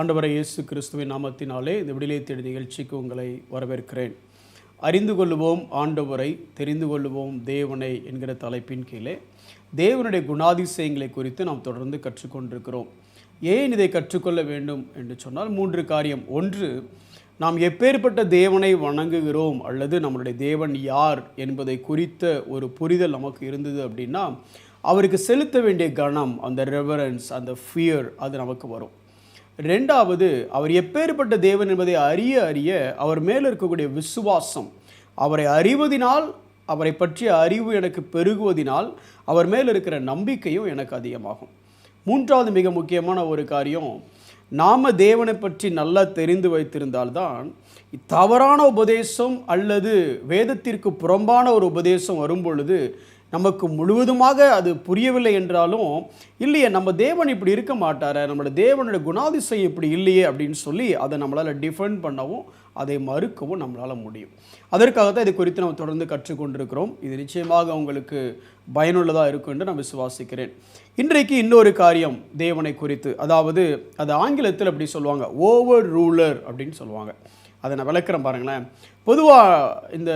ஆண்டவரை இயேசு கிறிஸ்துவின் நாமத்தினாலே இந்த விடுதலை தேடி நிகழ்ச்சிக்கு உங்களை வரவேற்கிறேன். அறிந்து கொள்ளுவோம் ஆண்டவரை, தெரிந்து கொள்ளுவோம் தேவனை என்கிற தலைப்பின் கீழே தேவனுடைய குணாதிசயங்களை குறித்து நாம் தொடர்ந்து கற்றுக்கொண்டிருக்கிறோம். ஏன் இதை கற்றுக்கொள்ள வேண்டும் என்று சொன்னால் 3 காரியம். ஒன்று, நாம் எப்பேற்பட்ட தேவனை வணங்குகிறோம் அல்லது நம்மளுடைய தேவன் யார் என்பதை குறித்த ஒரு புரிதல் நமக்கு இருந்தது அப்படின்னா அவருக்கு செலுத்த வேண்டிய கணம், அந்த ரெவரன்ஸ், அந்த ஃபியர் அது நமக்கு வரும். 2வது, அவர் எப்பேற்பட்ட தேவன் என்பதை அறிய அறிய அவர் மேலே இருக்கக்கூடிய விசுவாசம், அவரை அறிவதினால், அவரை பற்றிய அறிவு எனக்கு பெருகுவதினால் அவர் மேலே இருக்கிற நம்பிக்கையும் எனக்கு அதிகமாகும். 3வது மிக முக்கியமான ஒரு காரியம், நாம் தேவனை பற்றி நல்லா தெரிந்து வைத்திருந்தால்தான் தவறான உபதேசம் அல்லது வேதத்திற்கு புறம்பான ஒரு உபதேசம் வரும் பொழுது நமக்கு முழுவதுமாக அது புரியவில்லை என்றாலும், இல்லையே நம்ம தேவன் இப்படி இருக்க மாட்டார், நம்மளோட தேவனுடைய குணாதிசயம் இப்படி இல்லையே அப்படின்னு சொல்லி அதை நம்மளால் டிஃபெண்ட் பண்ணவும் அதை மறுக்கவும் நம்மளால் முடியும். அதற்காகத்தான் இது குறித்து நம்ம தொடர்ந்து கற்றுக்கொண்டிருக்கிறோம். இது நிச்சயமாக உங்களுக்கு பயனுள்ளதாக இருக்கும் என்று நான் விசுவாசிக்கிறேன். இன்றைக்கு இன்னொரு காரியம் தேவனை குறித்து, அதாவது அது ஆங்கிலத்தில் அப்படி சொல்லுவாங்க, ஓவர் ரூலர் அப்படின்னு சொல்லுவாங்க. அதை நான் விளக்குறேன் பாருங்களேன். பொதுவாக இந்த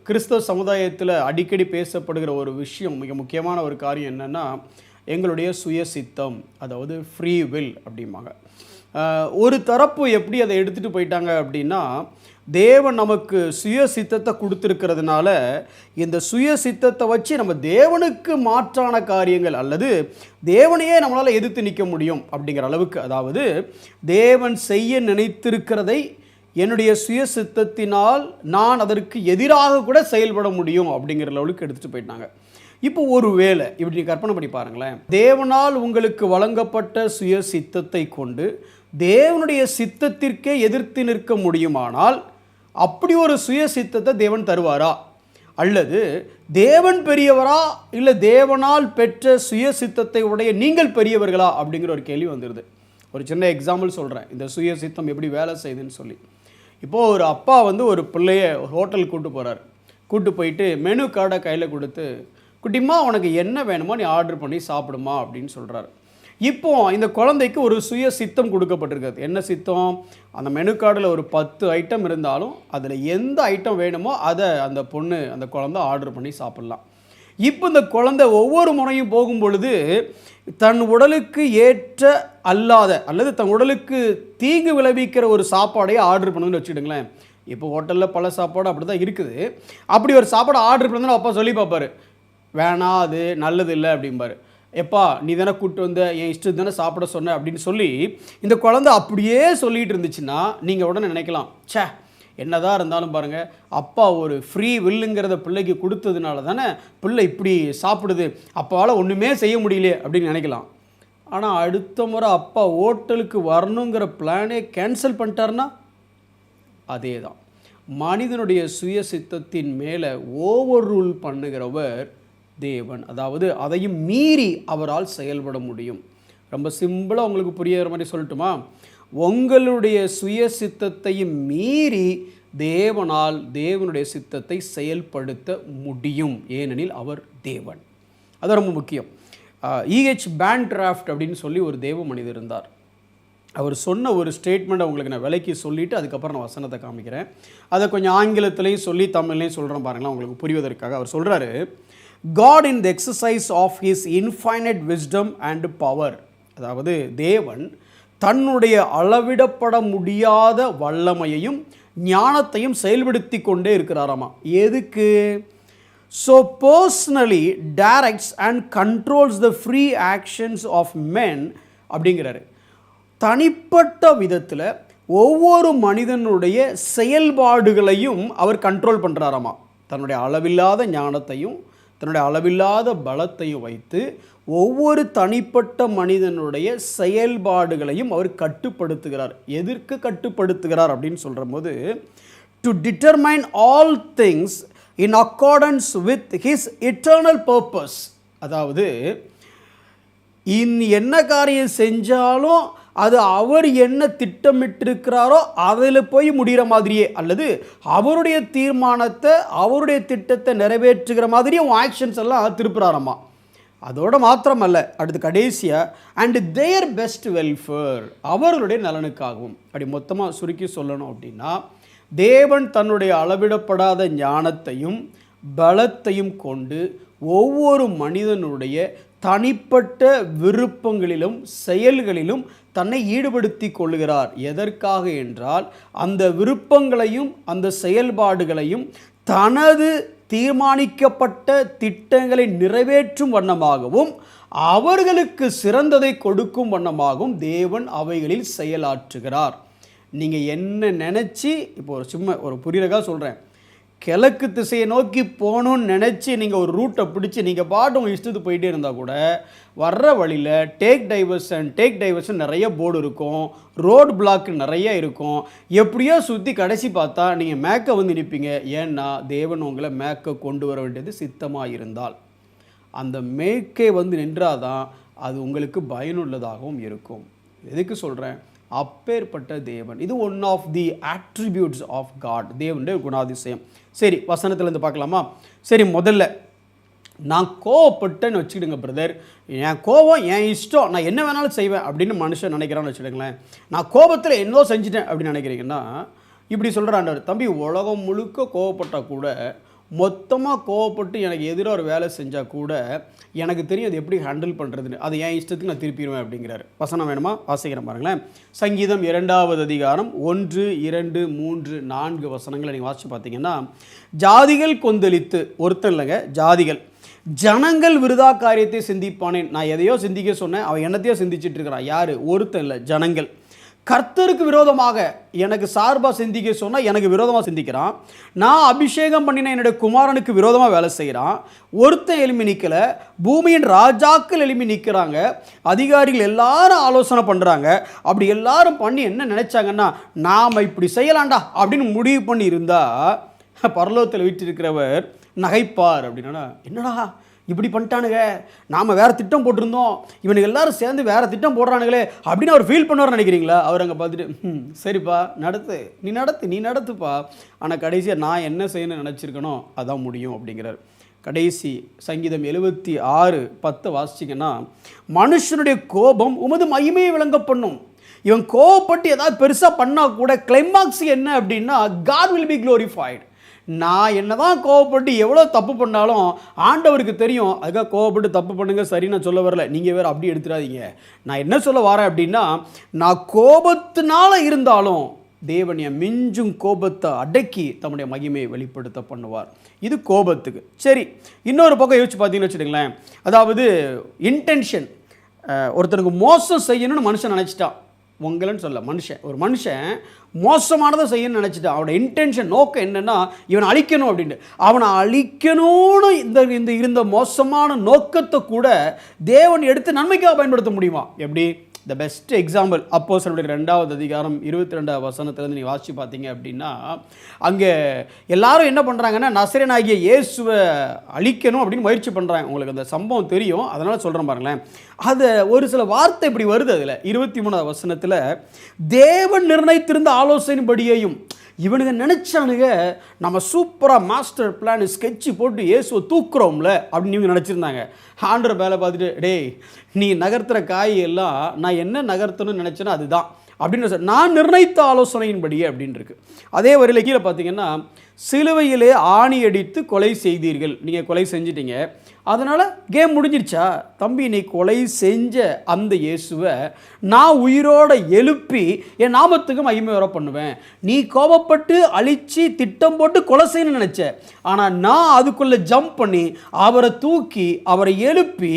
கிறிஸ்தவ சமுதாயத்தில் அடிக்கடி பேசப்படுகிற ஒரு விஷயம், மிக முக்கியமான ஒரு காரியம் என்னென்னா எங்களுடைய சுயசித்தம், அதாவது ஃப்ரீ வில் அப்படிம்பாங்க. ஒரு தரப்பு எப்படி அதை எடுத்துகிட்டு போயிட்டாங்க அப்படின்னா, தேவன் நமக்கு சுயசித்தத்தை கொடுத்துருக்கிறதுனால இந்த சுயசித்தத்தை வச்சு நம்ம தேவனுக்கு மாற்றான காரியங்கள் அல்லது தேவனையே நம்மளால் எதிர்த்து நிற்க முடியும் அப்படிங்கிற அளவுக்கு, அதாவது தேவன் செய்ய நினைத்திருக்கிறதை என்னுடைய சுயசித்தத்தினால் நான் அதற்கு எதிராக கூட செயல்பட முடியும் அப்படிங்கிற லெவலுக்கு எடுத்துகிட்டு போயிட்டாங்க. இப்போ ஒரு வேளை இப்படி கற்பனை பண்ணி பாருங்களேன், தேவனால் உங்களுக்கு வழங்கப்பட்ட சுயசித்தத்தை கொண்டு தேவனுடைய சித்தத்திற்கே எதிர்த்து நிற்க முடியுமானால் அப்படி ஒரு சுயசித்தத்தை தேவன் தருவாரா? அல்லது தேவன் பெரியவரா, இல்லை தேவனால் பெற்ற சுயசித்தத்தை உடைய நீங்கள் பெரியவர்களா அப்படிங்கிற ஒரு கேள்வி வந்துடுது. ஒரு சின்ன எக்ஸாம்பிள் சொல்கிறேன், இந்த சுயசித்தம் எப்படி வேலை செய்யுதுன்னு சொல்லி. இப்போது ஒரு அப்பா ஒரு பிள்ளைய ஹோட்டலுக்கு கூப்பிட்டு போயிட்டு மெனு கார்டை கையில் கொடுத்து, குட்டிம்மா உனக்கு என்ன வேணுமோ நீ ஆர்டர் பண்ணி சாப்பிடுமா அப்படின்னு சொல்கிறாரு. இப்போது இந்த குழந்தைக்கு ஒரு சுய சித்தம் கொடுக்கப்பட்டிருக்காது. என்ன சித்தம்? அந்த மெனு கார்டில் ஒரு 10 ஐட்டம் இருந்தாலும் அதில் எந்த ஐட்டம் வேணுமோ அதை அந்த குழந்தை ஆர்டர் பண்ணி சாப்பிட்லாம். இப்போ இந்த குழந்தை ஒவ்வொரு முறையும் போகும் பொழுது தன் உடலுக்கு ஏற்ற அல்லாத அல்லது தன் உடலுக்கு தீங்கு விளைவிக்கிற ஒரு சாப்பாடையே ஆர்டர் பண்ணுன்னு வச்சுக்கிடுங்களேன். இப்போ ஹோட்டலில் பல சாப்பாடு அப்படி தான் இருக்குது. அப்படி ஒரு சாப்பாடு ஆர்டர் பண்ணுறதுன்னு அப்பா சொல்லி பார்ப்பார், வேணாம் அது நல்லது இல்லை அப்படிம்பார். எப்பா நீ தானே கூப்பிட்டு வந்த, என் இஷ்டம் தானே சாப்பிட சொன்ன அப்படின்னு சொல்லி இந்த குழந்தை அப்படியே சொல்லிகிட்டு இருந்துச்சுன்னா நீங்கள் உடனே நினைக்கலாம், ச்சே என்னதான் இருந்தாலும் பாருங்கள், அப்பா ஒரு ஃப்ரீ வில்லுங்கிறத பிள்ளைக்கு கொடுத்ததுனால தானே பிள்ளை இப்படி சாப்பிடுது, அப்பாவால் ஒன்றுமே செய்ய முடியலையே அப்படின்னு நினைக்கலாம். ஆனால் அடுத்த முறை அப்பா ஹோட்டலுக்கு வரணுங்கிற பிளானே கேன்சல் பண்ணிட்டாருன்னா அதே தான். மனிதனுடைய சுயசித்தத்தின் மேலே ஓவர் ரூல் பண்ணுகிறவர் தேவன். அதாவது அதையும் மீறி அவரால் செயல்பட முடியும். ரொம்ப சிம்பிளாக உங்களுக்கு புரியுற மாதிரி சொல்லட்டுமா? உங்களுடைய சுயசித்தத்தையும் மீறி தேவனால் தேவனுடைய சித்தத்தை செயல்படுத்த முடியும், ஏனெனில் அவர் தேவன். அது ரொம்ப முக்கியம். E.H. பேண்ட்ராஃப்ட் அப்படின்னு சொல்லி ஒரு தேவ மனிதர் இருந்தார். அவர் சொன்ன ஒரு ஸ்டேட்மெண்ட்டை உங்களுக்கு நான் விலைக்கு சொல்லிவிட்டு அதுக்கப்புறம் நான் வசனத்தை காமிக்கிறேன். அதை கொஞ்சம் ஆங்கிலத்திலையும் சொல்லி தமிழ்லையும் சொல்கிறேன் பாருங்களேன், உங்களுக்கு புரிவதற்காக. அவர் சொல்கிறாரு, God in the exercise of his infinite wisdom and power, அதாவது தேவன் தன்னுடைய அளவிடப்பட முடியாத வல்லமையையும் ஞானத்தையும் செயல்படுத்தி கொண்டே இருக்கிறாராமா. எதுக்கு? So personally directs and controls the free actions of men அப்படிங்கிறாரு. தனிப்பட்ட விதத்தில் ஒவ்வொரு மனிதனுடைய செயல்பாடுகளையும் அவர் கண்ட்ரோல் பண்ணுறாராமா. தன்னுடைய அளவில்லாத ஞானத்தையும் தன்னுடைய அளவில்லாத பலத்தையும் வைத்து ஒவ்வொரு தனிப்பட்ட மனிதனுடைய செயல்பாடுகளையும் அவர் கட்டுப்படுத்துகிறார். எதற்கு கட்டுப்படுத்துகிறார் அப்படின்னு சொல்கிற போது, to determine all things in accordance with his eternal purpose. அதாவது என்ன காரியம் செஞ்சாலும் அது அவர் என்ன திட்டமிட்டிருக்கிறாரோ அதில் போய் முடிகிற மாதிரியே, அல்லது அவருடைய தீர்மானத்தை அவருடைய திட்டத்தை நிறைவேற்றுகிற மாதிரியே ஆக்ஷன்ஸ் எல்லாம் திருப்புறாரம்மா. அதோட மாத்திரமல்ல, அடுத்து கடைசியாக அண்ட் தேர் பெஸ்ட் வெல்ஃபேர், அவர்களுடைய நலனுக்காகவும். அப்படி மொத்தமாக சுருக்கி சொல்லணும் அப்படின்னா, தேவன் தன்னுடைய அளவிடப்படாத ஞானத்தையும் பலத்தையும் கொண்டு ஒவ்வொரு மனிதனுடைய தனிப்பட்ட விருப்பங்களிலும் செயல்களிலும் தன்னை ஈடுபடுத்தி கொள்கிறார். எதற்காக என்றால், அந்த விருப்பங்களையும் அந்த செயல்பாடுகளையும் தனது தீர்மானிக்கப்பட்ட திட்டங்களை நிறைவேற்றும் வண்ணமாகவும் அவர்களுக்கு சிறந்ததை கொடுக்கும் வண்ணமாகவும் தேவன் அவைகளில் செயலாற்றுகிறார். நீங்கள் என்ன நினச்சி, இப்போ ஒரு சும்மா ஒரு புரியறதுக்காக சொல்கிறேன், கிழக்கு திசையை நோக்கி போகணுன்னு நினச்சி நீங்கள் ஒரு ரூட்டை பிடிச்சி நீங்கள் பாட்டு உங்கள் இஷ்டத்துக்கு போயிட்டே இருந்தால் கூட வர்ற வழியில் டேக் டைவர்ஷன் நிறைய போர்டு இருக்கும், ரோடு பிளாக் நிறைய இருக்கும். எப்படியோ சுற்றி கடைசி பார்த்தா நீங்கள் மேக்கை வந்து நிற்பீங்க. ஏன்னா தேவன் உங்களை மேக்கை கொண்டு வர வேண்டியது சித்தமாக இருந்தால். அந்த மேக்கே வந்து நின்றாதான் அது உங்களுக்கு பயனுள்ளதாகவும் இருக்கும். எதுக்கு சொல்கிறேன்? அப்பேற்பட்ட தேவன். இது one of the attributes of God, தேவனுடைய குணாதிசயம். சரி, வசனத்துலேருந்து பார்க்கலாமா? சரி, முதல்ல நான் கோவப்பட்டேன்னு வச்சுக்கிடுங்க பிரதர், என் கோபம் என் இஷ்டம், நான் என்ன வேணாலும் செய்வேன் அப்படின்னு மனுஷன் நினைக்கிறான்னு வச்சுக்கிடுங்களேன். நான் கோபத்தில் என்னோ செஞ்சுட்டேன் அப்படின்னு நினைக்கிறீங்கன்னா, இப்படி சொல்கிறாண்டவர், தம்பி உலகம் முழுக்க கோவப்பட்டால் கூட, மொத்தமாக கோவப்பட்டு எனக்கு எதிராக ஒரு வேலை செஞ்சால் கூட எனக்கு தெரியும் அது எப்படி ஹேண்டில் பண்ணுறதுன்னு. அது என் இஷ்டத்துக்கு நான் திருப்பிடுவேன் அப்படிங்கிறாரு. வசனம் வேணுமா? வாசிக்கிறேன் பாருங்களேன். சங்கீதம் 2ஆம் அதிகாரம் 1, 2, 3, 4 வசனங்களை நீங்கள் வாசித்து பார்த்தீங்கன்னா, ஜாதிகள் கொந்தளித்து, ஒருத்தர் இல்லைங்க, ஜாதிகள், ஜனங்கள் விருதா காரியத்தை சிந்திப்பானேன். நான் எதையோ சிந்திக்க சொன்னேன், அவன் என்னத்தையோ சிந்திச்சுட்டு இருக்கிறான். யார்? ஒருத்தர் இல்லை, ஜனங்கள். கர்த்தருக்கு விரோதமாக எனக்கு சார்பாக சிந்திக்க சொன்னால் எனக்கு விரோதமாக சிந்திக்கிறான். நான் அபிஷேகம் பண்ணின என்னுடைய குமாரனுக்கு விரோதமாக வேலை செய்கிறான். ஒருத்தன் எழுப்பி நிற்கலை, பூமியின் ராஜாக்கள் எழுப்பி நிற்கிறாங்க, அதிகாரிகள் எல்லாரும் ஆலோசனை பண்ணுறாங்க. அப்படி எல்லாரும் பண்ணி என்ன நினச்சாங்கன்னா, நாம் இப்படி செய்யலாண்டா அப்படின்னு முடிவு பண்ணி இருந்தால் பரலோகத்தில் வீட்டிருக்கிறவர் நகைப்பார். அப்படின்னா, என்னடா இப்படி பண்ணிட்டானுங்க, நாம் வேறு திட்டம் போட்டிருந்தோம், இவனுக்கு எல்லாரும் சேர்ந்து வேறு திட்டம் போடுறானுங்களே அப்படின்னு அவர் ஃபீல் பண்ணுவார்னு நினைக்கிறீங்களா? அவர் அங்கே பார்த்துட்டு, சரிப்பா நீ நடத்துப்பா, ஆனால் கடைசியாக நான் என்ன செய்யணும்னு நினச்சிருக்கணும் அதான் முடியும் அப்படிங்கிறார். கடைசி சங்கீதம் 76:10 வாசிச்சிங்கன்னா, மனுஷனுடைய கோபம் உமது மகிமையை விளங்க பண்ணும். இவன் கோபப்பட்டு ஏதாவது பெருசாக பண்ணால் கூட கிளைமாக்ஸ் என்ன அப்படின்னா, God will be glorified. நான் என்ன தான் கோவப்பட்டு எவ்வளோ தப்பு பண்ணாலும் ஆண்டவருக்கு தெரியும். அதுக்காக கோவப்பட்டு தப்பு பண்ணுங்க சரி நான் சொல்ல வரல, நீங்கள் வேறு அப்படி எடுத்துடாதீங்க. நான் என்ன சொல்ல வரேன் அப்படின்னா, நான் கோபத்தினால இருந்தாலும் தேவன் என் மிஞ்சும் கோபத்தை அடக்கி தம்முடைய மகிமையை வெளிப்படுத்த பண்ணுவார். இது கோபத்துக்கு. சரி, இன்னொரு பக்கம் யோசிச்சு பார்த்தீங்கன்னு வச்சுக்கோங்களேன், அதாவது இன்டென்ஷன். ஒருத்தனுக்கு மோசம் செய்யணும்னு மனுஷன் நினச்சிட்டான், உங்களைன்னு சொல்ல, ஒரு மனுஷன் மோசமானதை செய்யணும்னு நினச்சிட்டான். அவனோட இன்டென்ஷன், நோக்கம் என்னென்னா இவனை அழிக்கணும் அப்படின்ட்டு. அவனை அழிக்கணும்னு இந்த இருந்த மோசமான நோக்கத்தை கூட தேவன் எடுத்து நன்மைக்காக பயன்படுத்த முடியுமா? எப்படி? த பெஸ்ட் எக்ஸாம்பிள் அப்போஸ்தலர்களுடைய 2ஆம் அதிகாரம் 22ஆம் வசனத்திலேருந்து நீங்கள் வாசித்து பார்த்தீங்க அப்படின்னா, அங்கே எல்லாரும் என்ன பண்ணுறாங்கன்னா, நசரேயனாகிய இயேசுவை அழிக்கணும் அப்படின்னு முயற்சி பண்ணுறாங்க. உங்களுக்கு அந்த சம்பவம் தெரியும், அதனால் சொல்கிறேன் பாருங்களேன். அது ஒரு சில வார்த்தை இப்படி வருது. அதில் 23ஆம் வசனத்தில், தேவன் நிர்ணயித்திருந்த ஆலோசனைப்படியையும், இவனுங்க நினச்சானுங்க நம்ம சூப்பராக மாஸ்டர் பிளான் ஸ்கெட்சு போட்டு இயேசுவை தூக்குறோம்ல அப்படின்னு இவங்க நினச்சிருந்தாங்க. ஆண்டவர் வேலை பார்த்துட்டு, டேய் நீ நகர்த்துகிற காயெல்லாம் நான் என்ன நகர்த்தணும்னு நினச்சேன்னா அதுதான் அப்படின்னு நான் நிர்ணயித்த ஆலோசனையின்படியே அப்படின்னு இருக்கு. அதே வரையில் கீழே பார்த்தீங்கன்னா, சிலுவையிலே ஆணி அடித்து கொலை செய்தீர்கள், நீங்கள் கொலை செஞ்சிட்டீங்க, அதனால் கேம் முடிஞ்சிருச்சா? தம்பி, நீ கொலை செஞ்ச அந்த இயேசுவை நான் உயிரோட எழுப்பி என் நாமத்துக்கு மகிமை வர பண்ணுவேன். நீ கோபப்பட்டு அழித்து திட்டம் போட்டு கொலை செய்யணும்னு நினச்ச, ஆனால் நான் அதுக்குள்ளே ஜம்ப் பண்ணி அவரை தூக்கி அவரை எழுப்பி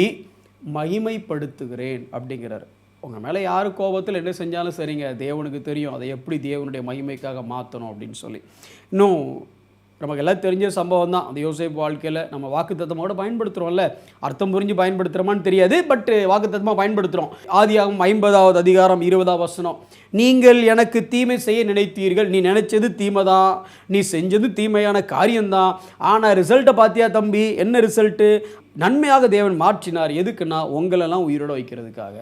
மகிமைப்படுத்துகிறேன் அப்படிங்கிறார். உங்கள் மேலே யார் கோபத்தில் என்ன செஞ்சாலும் சரிங்க, தேவனுக்கு தெரியும் அதை எப்படி தேவனுடைய மகிமைக்காக மாற்றணும் அப்படின்னு சொல்லி. இன்னும் நமக்கு எல்லாம் தெரிஞ்ச சம்பவம் தான். அந்த யோசேப்பு வாழ்க்கையில் நம்ம வாக்குத்தத்தமோடு பயன்படுத்துகிறோம்ல, அர்த்தம் புரிஞ்சு பயன்படுத்துகிறோமான்னு தெரியாது, பட் வாக்குத்தத்தமாக பயன்படுத்துகிறோம். ஆதியாகமம் 50ஆம் அதிகாரம் 20ஆம் வசனம், நீங்கள் எனக்கு தீமை செய்ய நினைத்தீர்கள், நீ நினைச்சது தீமை தான், நீ செஞ்சது தீமையான காரியம்தான், ஆனால் ரிசல்ட்டை பார்த்தியா தம்பி, என்ன ரிசல்ட்டு? நன்மையாக தேவன் மாற்றினார். எதுக்குன்னா உங்களெல்லாம் உயிரோடு வைக்கிறதுக்காக.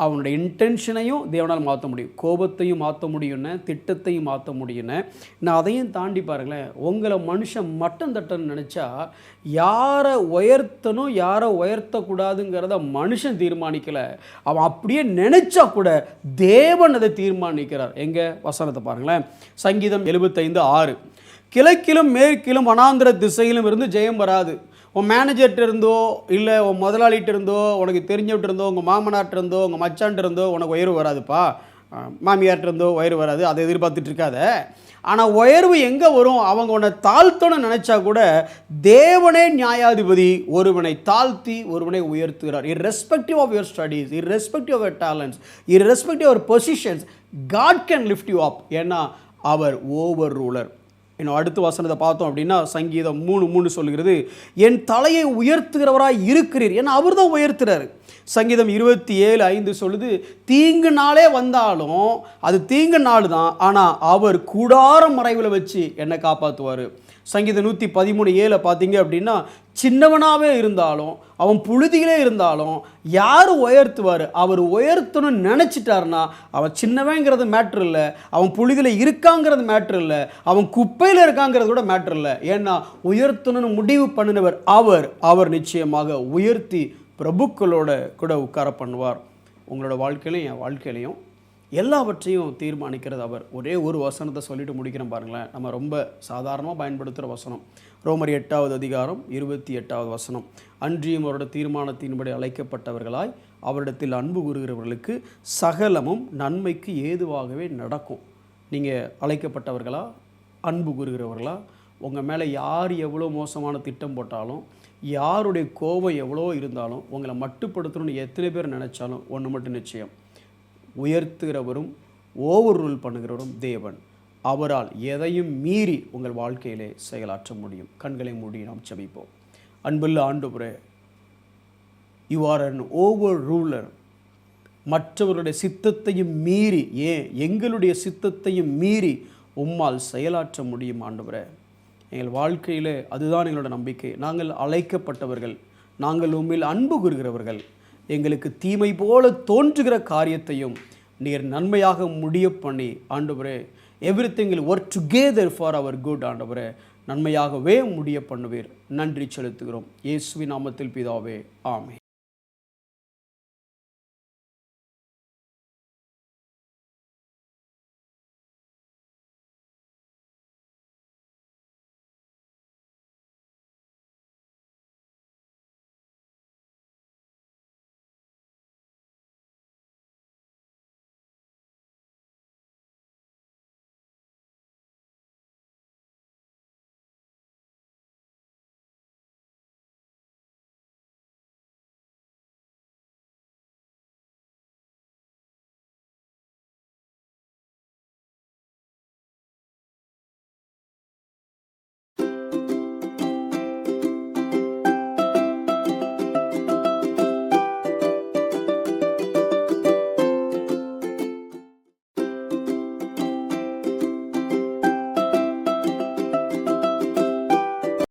அவனுடைய இன்டென்ஷனையும் தேவனால் மாற்ற முடியும், கோபத்தையும் மாற்ற முடியும்னு, திட்டத்தையும் மாற்ற முடியும்னு. நான் அதையும் தாண்டி பாருங்களேன், உங்களை மனுஷன் மட்டம் தட்டன்னு நினச்சா யாரை உயர்த்தணும் யாரை உயர்த்தக்கூடாதுங்கிறத மனுஷன் தீர்மானிக்கலை. அவன் அப்படியே நினச்சா கூட தேவன் அதை தீர்மானிக்கிறார். எங்கே வசனத்தை பாருங்களேன், சங்கீதம் 75:6. கிழக்கிலும் மேற்கிலும் வனாந்திர திசையிலும் இருந்து ஜெயம் வராது. உன் மேனேஜர்கிட்ட இருந்தோ இல்லை உன் முதலாளிகிட்ட இருந்தோ உனக்கு தெரிஞ்சவிட்டு இருந்தோ உங்கள் மாமனார்ட்ட இருந்தோ உங்கள் மச்சான்ட்டு இருந்தோ உனக்கு உயர்வு வராதுப்பா, மாமியார்ட்ட இருந்தோ உயர்வு வராது, அதை எதிர்பார்த்துட்டு இருக்காத. ஆனால் உயர்வு எங்கே வரும்? அவங்க உன்னை தாழ்த்தணும்னு நினச்சா கூட தேவனே நியாயாதிபதி ஒருவனை தாழ்த்தி ஒருவனை உயர்த்துகிறார். irrespective of your studies, irrespective of your talents, irrespective of your positions, God can lift you up. ஏன்னா அவர் ஓவர் ரூலர். இன்னும் அடுத்த வசனத்தை பார்த்தோம் அப்படின்னா சங்கீதம் 3:3 சொல்கிறது, என் தலையை உயர்த்துகிறவராய் இருக்கிறீர். ஏன்னா அவர் தான் உயர்த்துறாரு. சங்கீதம் 27:5 சொல்லுது, தீங்கு நாளே வந்தாலும் அது தீங்கு நாள் தான், ஆனால் அவர் கூடார மறைவில் வச்சு என்னை காப்பாற்றுவார். சங்கீதம் 113:7 பார்த்தீங்க அப்படின்னா, சின்னவனாகவே இருந்தாலும் அவன் புழுதியிலே இருந்தாலும் யார் உயர்த்துவார்? அவர் உயர்த்தணும்னு நினச்சிட்டாருன்னா அவன் சின்னவங்கிறது மேட்ரு இல்லை, அவன் புழுதியில் இருக்காங்கிறது மேட்ரு இல்லை, அவன் குப்பையில் இருக்காங்கிறது கூட மேட்ரு இல்லை. ஏன்னா உயர்த்தணும்னு முடிவு பண்ணினவர் அவர் நிச்சயமாக உயர்த்தி பிரபுக்களோட கூட உட்கார பண்ணுவார். உங்களோட வாழ்க்கையிலையும் என் வாழ்க்கையிலையும் எல்லாவற்றையும் தீர்மானிக்கிறது அவர். ஒரே ஒரு வசனத்தை சொல்லிட்டு முடிக்கிறேன் பாருங்களேன், நம்ம ரொம்ப சாதாரணமாக பயன்படுத்துகிற வசனம். ரோமர் 8:28 அன்றியும் அவரோட தீர்மானத்தின்படி அழைக்கப்பட்டவர்களாய் அவரிடத்தில் அன்பு கூறுகிறவர்களுக்கு சகலமும் நன்மைக்கு ஏதுவாகவே நடக்கும். நீங்கள் அழைக்கப்பட்டவர்களா, அன்பு கூறுகிறவர்களா? உங்கள் மேலே யார் எவ்வளோ மோசமான திட்டம் போட்டாலும், யாருடைய கோபம் எவ்வளோ இருந்தாலும், உங்களை மட்டுப்படுத்தணும்னு எத்தனை பேர் நினச்சாலும் ஒன்று மட்டும் நிச்சயம், உயர்த்துகிறவரும் ஓவர் ரூல் பண்ணுகிறவரும் தேவன். அவரால் எதையும் மீறி உங்கள் வாழ்க்கையிலே செயலாற்ற முடியும். கண்களை மூடி நாம் ஜெபிப்போம். அன்புள்ள ஆண்டவரே, you are an over ruler. மற்றவருடைய சித்தத்தையும் மீறி, எங்களுடைய சித்தத்தையும் மீறி உம்மால் செயலாற்ற முடியும் ஆண்டவரே. எங்கள் வாழ்க்கையில் அதுதான் எங்களோட நம்பிக்கை. நாங்கள் அழைக்கப்பட்டவர்கள், நாங்கள் உண்மையில் அன்பு கூறுகிறவர்கள். எங்களுக்கு தீமை போல தோன்றுகிற காரியத்தையும் நீர் நன்மையாக முடிய பண்ணி ஆண்டவரே, everything will work together for our good ஆண்டவரே, நன்மையாகவே முடிய பண்ணுவீர். நன்றி செலுத்துகிறோம். இயேசுவின் நாமத்தில் பிதாவே, ஆமென்.